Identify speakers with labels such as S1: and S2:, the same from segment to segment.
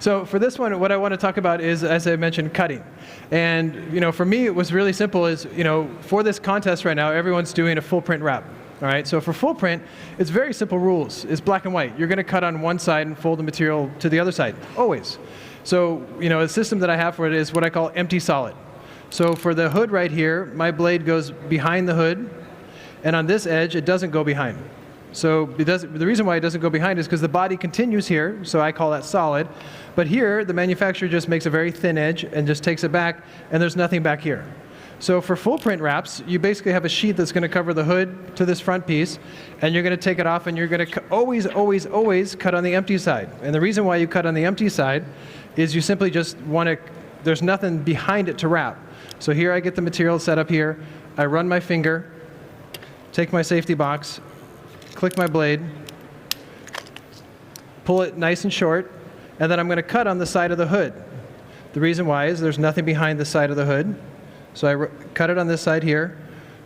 S1: So for this one, what I want to talk about is, as I mentioned, cutting. And for me, it was really simple. Is for this contest right now, everyone's doing a full print wrap. All right. So for full print, it's very simple rules. It's black and white. You're going to cut on one side and fold the material to the other side, always. So the system that I have for it is what I call empty solid. So for the hood right here, my blade goes behind the hood, and on this edge, it doesn't go behind. So the reason why it doesn't go behind is because the body continues here, so I call that solid. But here, the manufacturer just makes a very thin edge and just takes it back, and there's nothing back here. So for full print wraps, you basically have a sheet that's going to cover the hood to this front piece, and you're going to take it off, and you're going to always, always, always cut on the empty side. And the reason why you cut on the empty side is you simply just want to, there's nothing behind it to wrap. So here I get the material set up here, I run my finger, take my safety box, click my blade, pull it nice and short, and then I'm going to cut on the side of the hood. The reason why is there's nothing behind the side of the hood. So I cut it on this side here,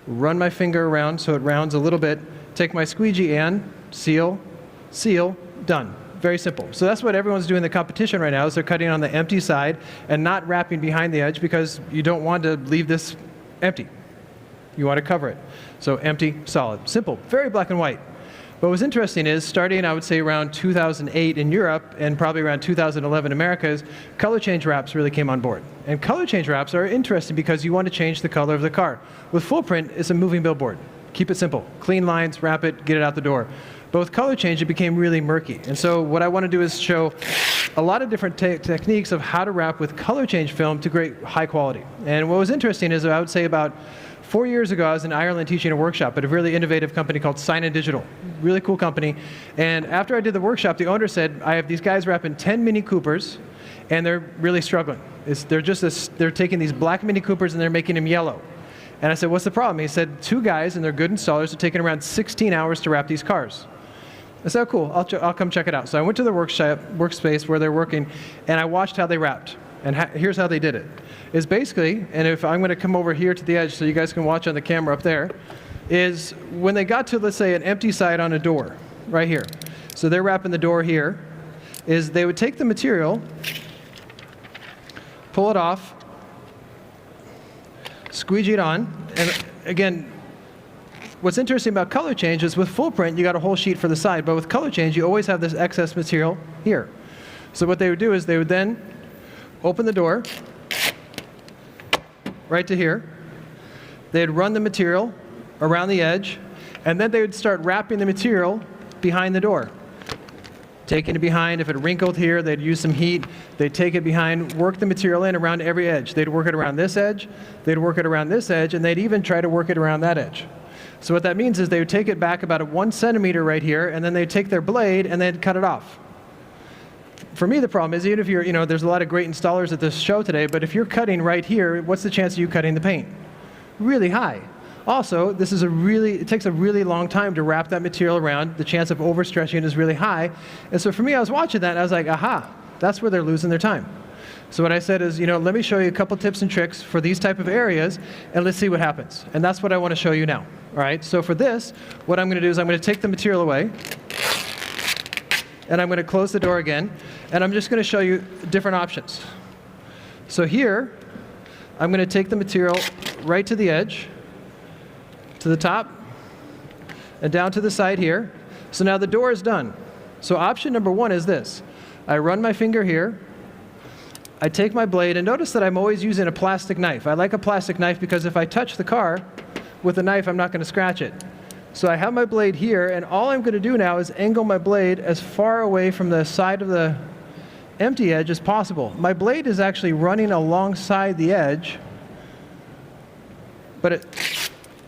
S1: run my finger around so it rounds a little bit, take my squeegee and seal, done. Very simple. So that's what everyone's doing in the competition right now, is they're cutting on the empty side and not wrapping behind the edge because you don't want to leave this empty. You want to cover it. So empty, solid. Simple. Very black and white. But what's interesting is, starting, I would say, around 2008 in Europe and probably around 2011 in America, color change wraps really came on board. And color change wraps are interesting because you want to change the color of the car. With full print, it's a moving billboard. Keep it simple. Clean lines, wrap it, get it out the door. But with color change, it became really murky. And so what I want to do is show a lot of different techniques of how to wrap with color change film to great high quality. And what was interesting is, I would say about 4 years ago, I was in Ireland teaching a workshop at a really innovative company called Sign & Digital. Really cool company. And after I did the workshop, the owner said, I have these guys wrapping 10 Mini Coopers, and they're really struggling. They're taking these black Mini Coopers and they're making them yellow. And I said, what's the problem? He said, 2 guys, and they're good installers, are taking around 16 hours to wrap these cars. I said, oh, cool, I'll come check it out. So I went to the workspace where they're working, and I watched how they wrapped. And here's how they did it. Is basically, and if I'm going to come over here to the edge so you guys can watch on the camera up there, is when they got to, let's say, an empty side on a door, right here. So they're wrapping the door here, is they would take the material, pull it off, squeegee it on, and again, what's interesting about color change is with full print, you got a whole sheet for the side, but with color change, you always have this excess material here. So what they would do is they would then open the door right to here. They'd run the material around the edge, and then they would start wrapping the material behind the door. Taking it behind, if it wrinkled here, they'd use some heat. They'd take it behind, work the material in around every edge. They'd work it around this edge, they'd work it around this edge, and they'd even try to work it around that edge. So what that means is they would take it back about 1 centimeter right here, and then they'd take their blade and they'd cut it off. For me, the problem is, even if you're, there's a lot of great installers at this show today, but if you're cutting right here, what's the chance of you cutting the paint? Really high. Also, it takes a really long time to wrap that material around. The chance of overstretching is really high. And so for me, I was watching that, and I was like, aha, that's where they're losing their time. So what I said is, let me show you a couple tips and tricks for these type of areas, and let's see what happens. And that's what I want to show you now. All right, so for this, what I'm going to do is I'm going to take the material away, and I'm going to close the door again, and I'm just going to show you different options. So here, I'm going to take the material right to the edge, to the top, and down to the side here. So now the door is done. So option number 1 is this. I run my finger here, I take my blade, and notice that I'm always using a plastic knife. I like a plastic knife because if I touch the car with a knife, I'm not going to scratch it. So I have my blade here, and all I'm going to do now is angle my blade as far away from the side of the empty edge as possible. My blade is actually running alongside the edge, but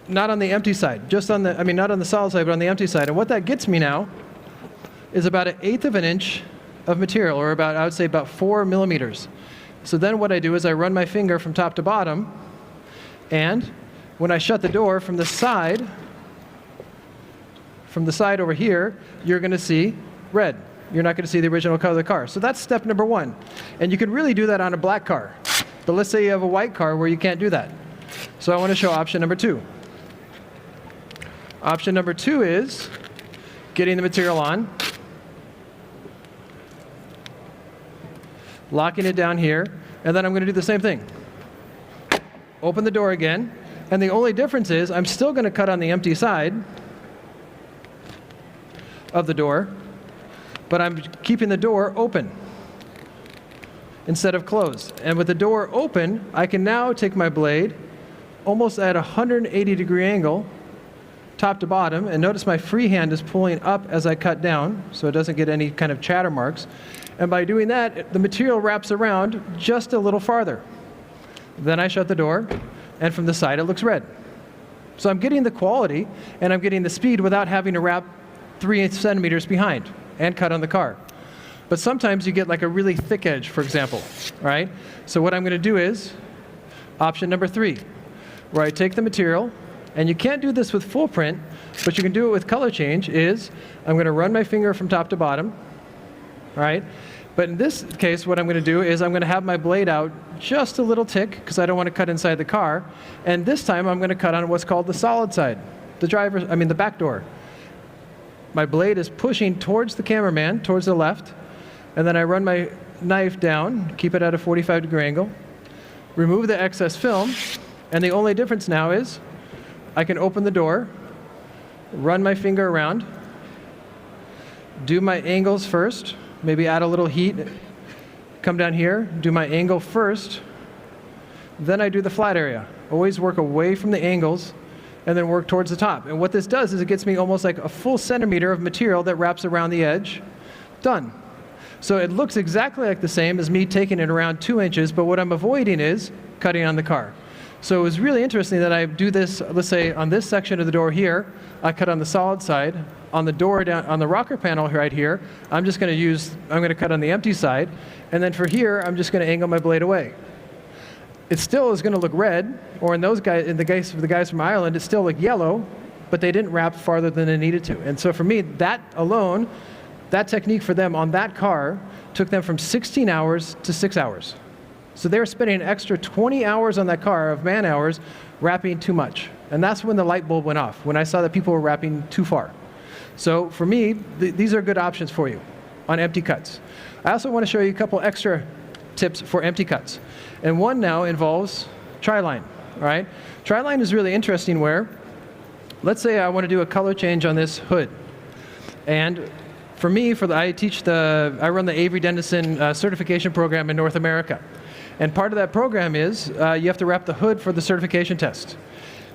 S1: not on the empty side, not on the solid side, but on the empty side. And what that gets me now is about 1/8 of an inch of material, or I would say about 4 millimeters. So then what I do is I run my finger from top to bottom, and when I shut the door from the side over here, you're going to see red. You're not going to see the original color of the car. So that's step number 1. And you can really do that on a black car. But let's say you have a white car where you can't do that. So I want to show option number 2. Option number 2 is getting the material on, locking it down here, and then I'm going to do the same thing. Open the door again, and the only difference is I'm still going to cut on the empty side of the door, but I'm keeping the door open instead of closed. And with the door open, I can now take my blade almost at a 180-degree angle, top to bottom, and notice my free hand is pulling up as I cut down, so it doesn't get any kind of chatter marks. And by doing that, the material wraps around just a little farther. Then I shut the door, and from the side it looks red. So I'm getting the quality, and I'm getting the speed without having to wrap 3 centimeters behind and cut on the car. But sometimes you get like a really thick edge, for example, right? So what I'm going to do is option number 3, where I take the material, and you can't do this with full print, but you can do it with color change, is I'm going to run my finger from top to bottom, right? But in this case, what I'm going to do is I'm going to have my blade out just a little tick, because I don't want to cut inside the car. And this time I'm going to cut on what's called the solid side, the back door. My blade is pushing towards the cameraman, towards the left, and then I run my knife down, keep it at a 45-degree angle, remove the excess film, and the only difference now is I can open the door, run my finger around, do my angles first, maybe add a little heat, come down here, do my angle first, then I do the flat area. Always work away from the angles, and then work towards the top. And what this does is it gets me almost like a full centimeter of material that wraps around the edge. Done. So it looks exactly like the same as me taking it around 2 inches, but what I'm avoiding is cutting on the car. So it was really interesting that I do this, let's say on this section of the door here, I cut on the solid side. On the door down, on the rocker panel right here, I'm going to cut on the empty side. And then for here, I'm just going to angle my blade away. It still is going to look red, or in the case of the guys from Ireland, it still looked yellow, but they didn't wrap farther than they needed to. And so for me, that alone, that technique for them on that car took them from 16 hours to 6 hours. So they were spending an extra 20 hours on that car of man hours wrapping too much. And that's when the light bulb went off, when I saw that people were wrapping too far. So for me, these are good options for you on empty cuts. I also want to show you a couple extra tips for empty cuts. And one now involves tri-line, all right? Tri-line is really interesting where, let's say I want to do a color change on this hood. And for me, I run the Avery Dennison certification program in North America. And part of that program is you have to wrap the hood for the certification test.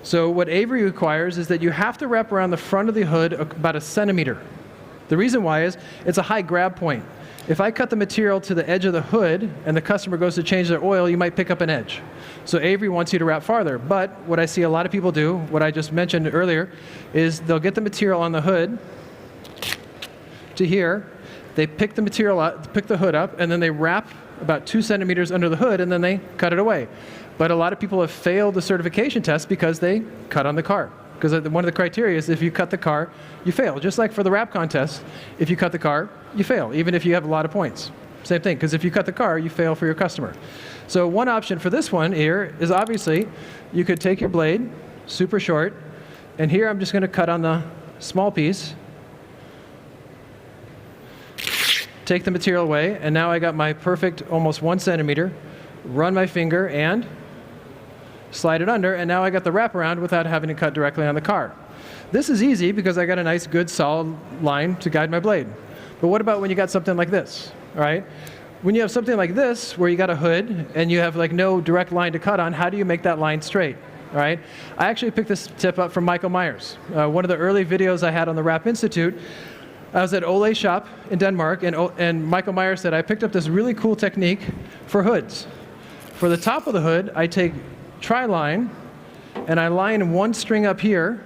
S1: So what Avery requires is that you have to wrap around the front of the hood about 1 centimeter. The reason why is it's a high grab point. If I cut the material to the edge of the hood and the customer goes to change their oil, you might pick up an edge. So Avery wants you to wrap farther. But what I see a lot of people do, what I just mentioned earlier, is they'll get the material on the hood to here, they pick the material up, pick the hood up, and then they wrap about 2 centimeters under the hood, and then they cut it away. But a lot of people have failed the certification test because they cut on the car. Because one of the criteria is if you cut the car, you fail. Just like for the wrap contest, if you cut the car, you fail, even if you have a lot of points. Same thing, because if you cut the car, you fail for your customer. So one option for this one here is obviously you could take your blade, super short, and here I'm just going to cut on the small piece, take the material away, and now I got my perfect almost 1 centimeter, run my finger and slide it under, and now I got the wraparound without having to cut directly on the car. This is easy because I got a nice, good, solid line to guide my blade. But what about when you got something like this, all right? When you have something like this, where you got a hood and you have like no direct line to cut on, how do you make that line straight, all right? I actually picked this tip up from Michael Myers. One of the early videos I had on the Wrap Institute, I was at Ole's shop in Denmark, and Michael Myers said, I picked up this really cool technique for hoods. For the top of the hood, I take tri-line, and I line one string up here,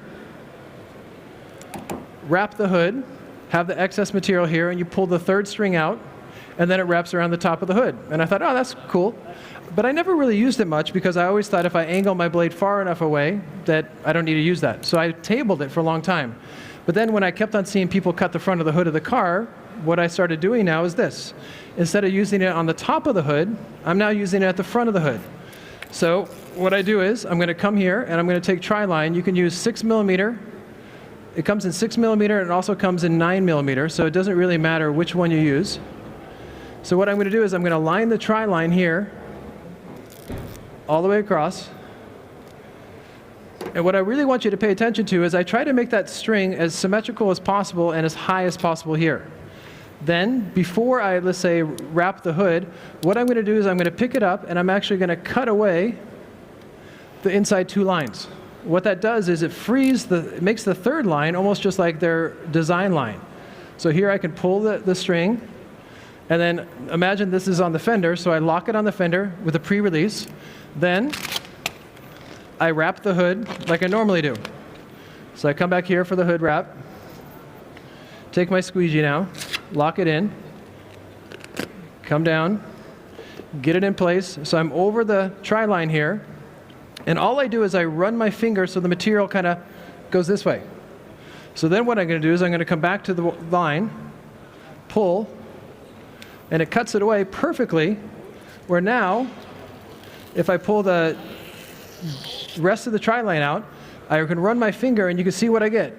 S1: wrap the hood, have the excess material here, and you pull the third string out, and then it wraps around the top of the hood. And I thought, oh, that's cool. But I never really used it much because I always thought if I angle my blade far enough away that I don't need to use that. So I tabled it for a long time. But then when I kept on seeing people cut the front of the hood of the car, what I started doing now is this. Instead of using it on the top of the hood, I'm now using it at the front of the hood. So what I do is I'm going to come here and I'm going to take tri-line. You can use 6 millimeter. It comes in 6 millimeter and it also comes in 9 millimeter, so it doesn't really matter which one you use. So what I'm going to do is I'm going to line the tri-line here all the way across. And what I really want you to pay attention to is I try to make that string as symmetrical as possible and as high as possible here. Then, before I, let's say, wrap the hood, what I'm going to do is I'm going to pick it up and I'm actually going to cut away the inside 2 lines. What that does is it makes the third line almost just like their design line. So here I can pull the string, and then imagine this is on the fender, so I lock it on the fender with a pre-release. Then I wrap the hood like I normally do. So I come back here for the hood wrap, take my squeegee now, lock it in, come down, get it in place. So I'm over the tri-line here, and all I do is I run my finger so the material kind of goes this way. So then what I'm going to do is I'm going to come back to the line, pull, and it cuts it away perfectly, where now, if I pull the rest of the tri-line out, I can run my finger and you can see what I get.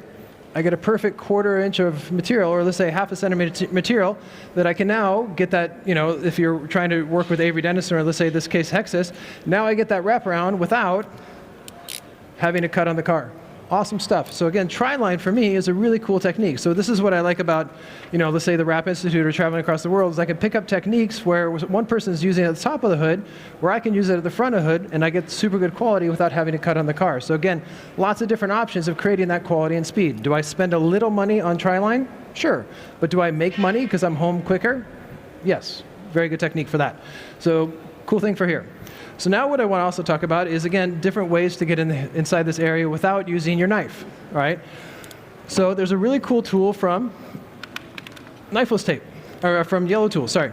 S1: I get a perfect 1/4 inch of material, or let's say 1/2 centimeter material, that I can now get that, if you're trying to work with Avery Dennison, or let's say this case Hexus, now I get that wraparound without having to cut on the car. Awesome stuff. So again, tri-line for me is a really cool technique. So this is what I like about, let's say the Wrap Institute or traveling across the world, is I can pick up techniques where one person is using it at the top of the hood, where I can use it at the front of the hood, and I get super good quality without having to cut on the car. So again, lots of different options of creating that quality and speed. Do I spend a little money on tri-line? Sure. But do I make money because I'm home quicker? Yes. Very good technique for that. So cool thing for here. So now what I want to also talk about is, again, different ways to get inside this area without using your knife, all right? So there's a really cool tool from Knifeless Tape, or from Yellow Tools, sorry.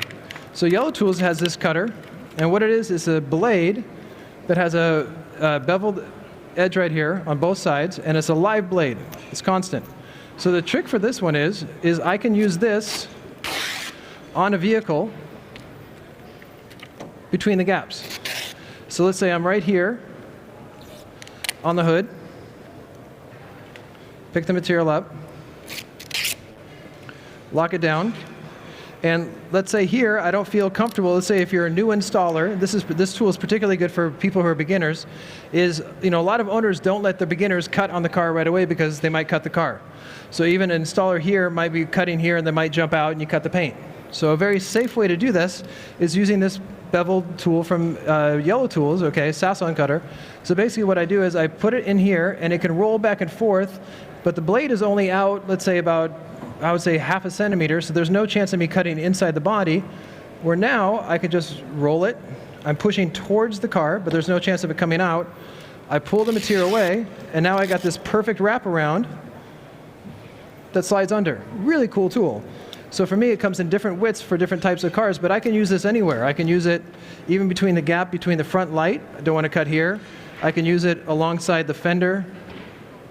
S1: So Yellow Tools has this cutter, and what it is a blade that has a beveled edge right here on both sides, and it's a live blade. It's constant. So the trick for this one is I can use this on a vehicle between the gaps. So let's say I'm right here on the hood, pick the material up, lock it down, and let's say here I don't feel comfortable. Let's say if you're a new installer, this tool is particularly good for people who are beginners, is a lot of owners don't let the beginners cut on the car right away because they might cut the car. So even an installer here might be cutting here and they might jump out and you cut the paint. So a very safe way to do this is using this beveled tool from Yellow Tools, okay, Sasson cutter. So basically what I do is I put it in here and it can roll back and forth, but the blade is only out, let's say about, I would say 1/2 centimeter, so there's no chance of me cutting inside the body, where now I could just roll it. I'm pushing towards the car, but there's no chance of it coming out. I pull the material away, and now I got this perfect wraparound that slides under. Really cool tool. So for me, it comes in different widths for different types of cars, but I can use this anywhere. I can use it even between the gap between the front light. I don't want to cut here. I can use it alongside the fender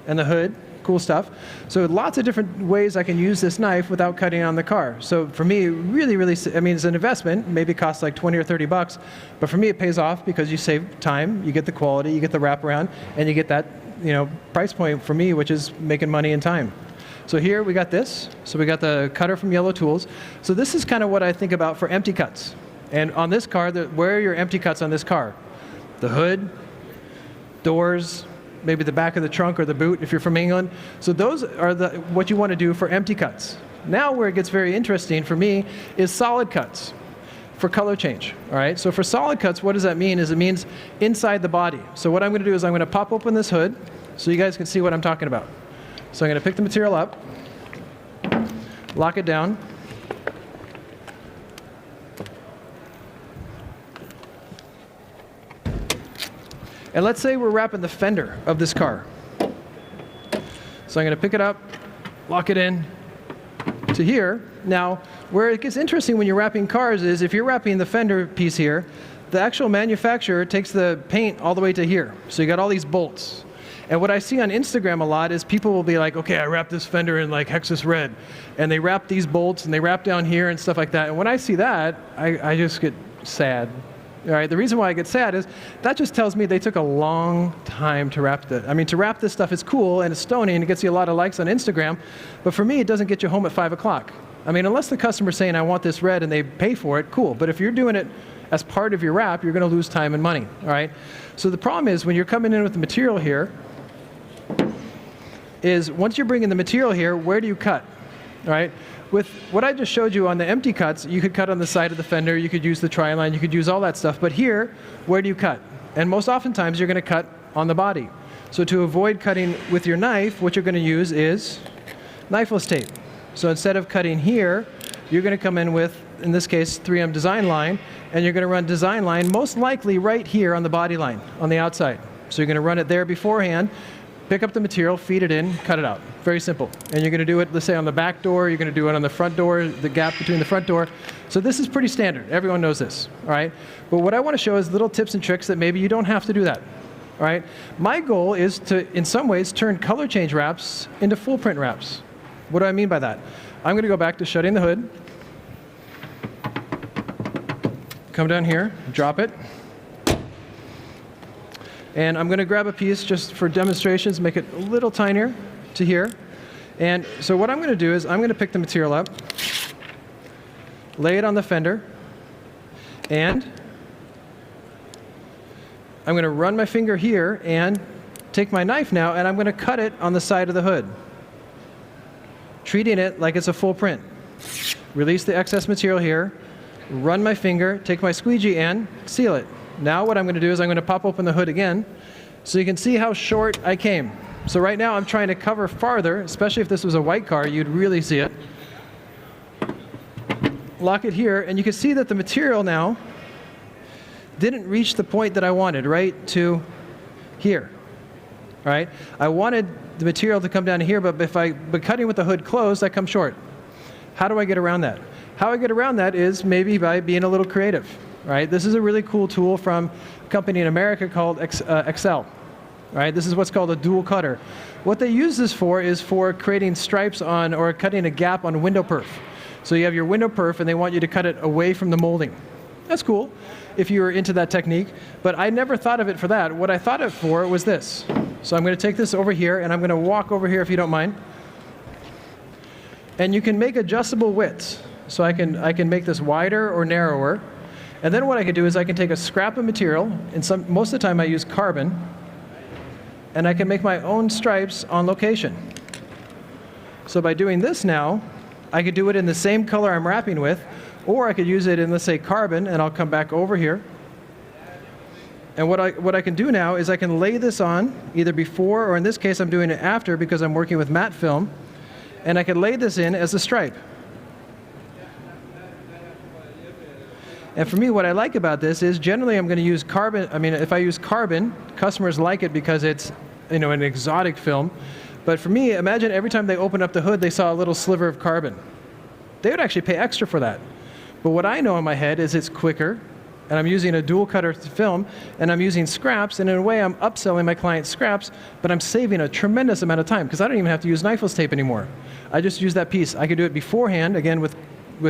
S1: and the hood. Cool stuff. So lots of different ways I can use this knife without cutting on the car. So for me, really, it's an investment. Maybe it costs like 20 or 30 bucks, but for me, it pays off because you save time, you get the quality, you get the wraparound, and you get that, price point for me, which is making money in time. So here we got this. So we got the cutter from Yellow Tools. So this is kind of what I think about for empty cuts. And on this car, where are your empty cuts on this car? The hood, doors, maybe the back of the trunk or the boot if you're from England. So those are what you want to do for empty cuts. Now where it gets very interesting for me is solid cuts for color change. All right. So for solid cuts, what does that mean? It means inside the body. So what I'm going to do is I'm going to pop open this hood so you guys can see what I'm talking about. So I'm going to pick the material up, lock it down, and let's say we're wrapping the fender of this car. So I'm going to pick it up, lock it in to here. Now, where it gets interesting when you're wrapping cars is if you're wrapping the fender piece here, the actual manufacturer takes the paint all the way to here. So you got all these bolts. And what I see on Instagram a lot is people will be like, okay, I wrapped this fender in like Hexus red, and they wrap these bolts and they wrap down here and stuff like that. And when I see that, I just get sad. All right, the reason why I get sad is that just tells me they took a long time to wrap it. I mean, to wrap this stuff is cool and it's stony and it gets you a lot of likes on Instagram, but for me, it doesn't get you home at 5 o'clock. I mean, unless the customer's saying, I want this red, and they pay for it, cool. But if you're doing it as part of your wrap, you're going to lose time and money, all right? So the problem is when you're coming in with the material here, is once you're bringing the material here, where do you cut, all right? With what I just showed you on the empty cuts, you could cut on the side of the fender, you could use the tri-line, you could use all that stuff. But here, where do you cut? And most oftentimes, you're going to cut on the body. So to avoid cutting with your knife, what you're going to use is knifeless tape. So instead of cutting here, you're going to come in with, in this case, 3M design line, and you're going to run design line most likely right here on the body line, on the outside. So you're going to run it there beforehand, pick up the material, feed it in, cut it out. Very simple. And you're going to do it, let's say, on the back door, you're going to do it on the front door, the gap between the front door. So this is pretty standard. Everyone knows this, all right? But what I want to show is little tips and tricks that maybe you don't have to do that. All right? My goal is to, in some ways, turn color change wraps into full print wraps. What do I mean by that? I'm going to go back to shutting the hood. Come down here, drop it. And I'm going to grab a piece just for demonstrations, make it a little tinier to here. And so what I'm going to do is I'm going to pick the material up, lay it on the fender, and I'm going to run my finger here and take my knife now, and I'm going to cut it on the side of the hood, treating it like it's a full print. Release the excess material here, run my finger, take my squeegee and seal it. Now what I'm going to do is I'm going to pop open the hood again so you can see how short I came. So right now I'm trying to cover farther, especially if this was a white car, you'd really see it. Lock it here, and you can see that the material now didn't reach the point that I wanted, right to here, right? I wanted the material to come down to here, but by cutting with the hood closed, I come short. How do I get around that? How I get around that is maybe by being a little creative, right? This is a really cool tool from a company in America called Excel, right? This is what's called a dual cutter. What they use this for is for creating stripes on, or cutting a gap on window perf. So you have your window perf, and they want you to cut it away from the molding. That's cool if you were into that technique, but I never thought of it for that. What I thought of it for was this. So I'm going to take this over here, and I'm going to walk over here if you don't mind. And you can make adjustable widths. So I can make this wider or narrower. And then what I can do is I can take a scrap of material, and most of the time I use carbon, and I can make my own stripes on location. So by doing this now, I could do it in the same color I'm wrapping with, or I could use it in, let's say, carbon, and I'll come back over here. And what I can do now is I can lay this on either before, or in this case I'm doing it after because I'm working with matte film, and I can lay this in as a stripe. And for me, what I like about this is generally I'm going to use carbon. I mean, if I use carbon, customers like it because it's, you know, an exotic film. But for me, imagine every time they open up the hood, they saw a little sliver of carbon. They would actually pay extra for that. But what I know in my head is it's quicker, and I'm using a dual cutter film, and I'm using scraps, and in a way I'm upselling my client's scraps, but I'm saving a tremendous amount of time because I don't even have to use knifeless tape anymore. I just use that piece. I could do it beforehand, again with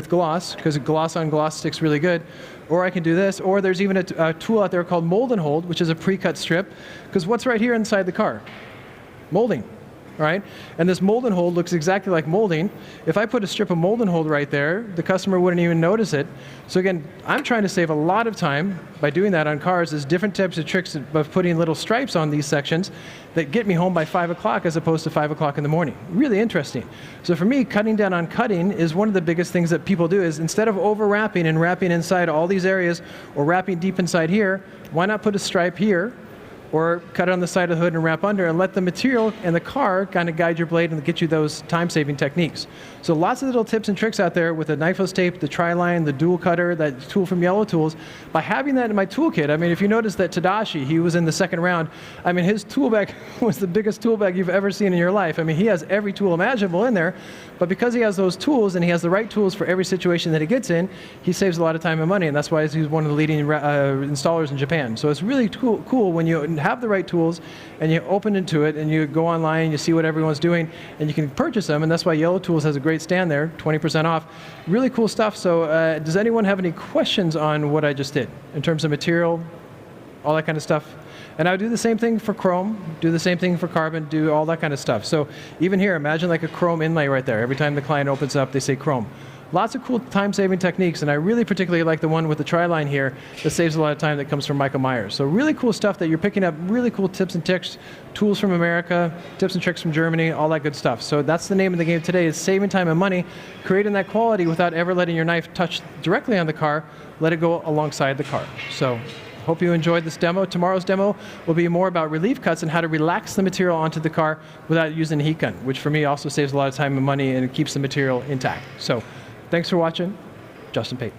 S1: gloss, because gloss on gloss sticks really good, or I can do this, or there's even a tool out there called Mold and Hold, which is a pre-cut strip, because what's right here inside the car? Molding. Right? And this mold and hold looks exactly like molding. If I put a strip of mold and hold right there, the customer wouldn't even notice it. So again, I'm trying to save a lot of time by doing that on cars. There's different types of tricks of putting little stripes on these sections that get me home by 5 o'clock as opposed to 5 o'clock in the morning. Really interesting. So for me, cutting down on cutting is one of the biggest things that people do is instead of over wrapping and wrapping inside all these areas or wrapping deep inside here, why not put a stripe here? Or cut it on the side of the hood and wrap under and let the material and the car kind of guide your blade and get you those time-saving techniques. So lots of little tips and tricks out there with the knifeless tape, the tri-line, the dual cutter, that tool from Yellow Tools. By having that in my toolkit, I mean, if you notice that Tadashi, he was in the second round, I mean, his tool bag was the biggest tool bag you've ever seen in your life. I mean, he has every tool imaginable in there, but because he has those tools and he has the right tools for every situation that he gets in, he saves a lot of time and money, and that's why he's one of the leading installers in Japan. So it's really cool when you have the right tools and you open into it and you go online and you see what everyone's doing and you can purchase them, and that's why Yellow Tools has a great stand there, 20% off. Really cool stuff. So does anyone have any questions on what I just did in terms of material? all that kind of stuff. And I would do the same thing for chrome, do the same thing for carbon, do all that kind of stuff. So even here, imagine like a chrome inlay right there. Every time the client opens up, they say chrome. Lots of cool time-saving techniques, and I really particularly like the one with the tri-line here that saves a lot of time that comes from Michael Myers. So really cool stuff that you're picking up, really cool tips and tricks, tools from America, tips and tricks from Germany, all that good stuff. So that's the name of the game today, is saving time and money, creating that quality without ever letting your knife touch directly on the car, let it go alongside the car. So hope you enjoyed this demo. Tomorrow's demo will be more about relief cuts and how to relax the material onto the car without using a heat gun, which for me also saves a lot of time and money and it keeps the material intact. So thanks for watching. Justin Pate.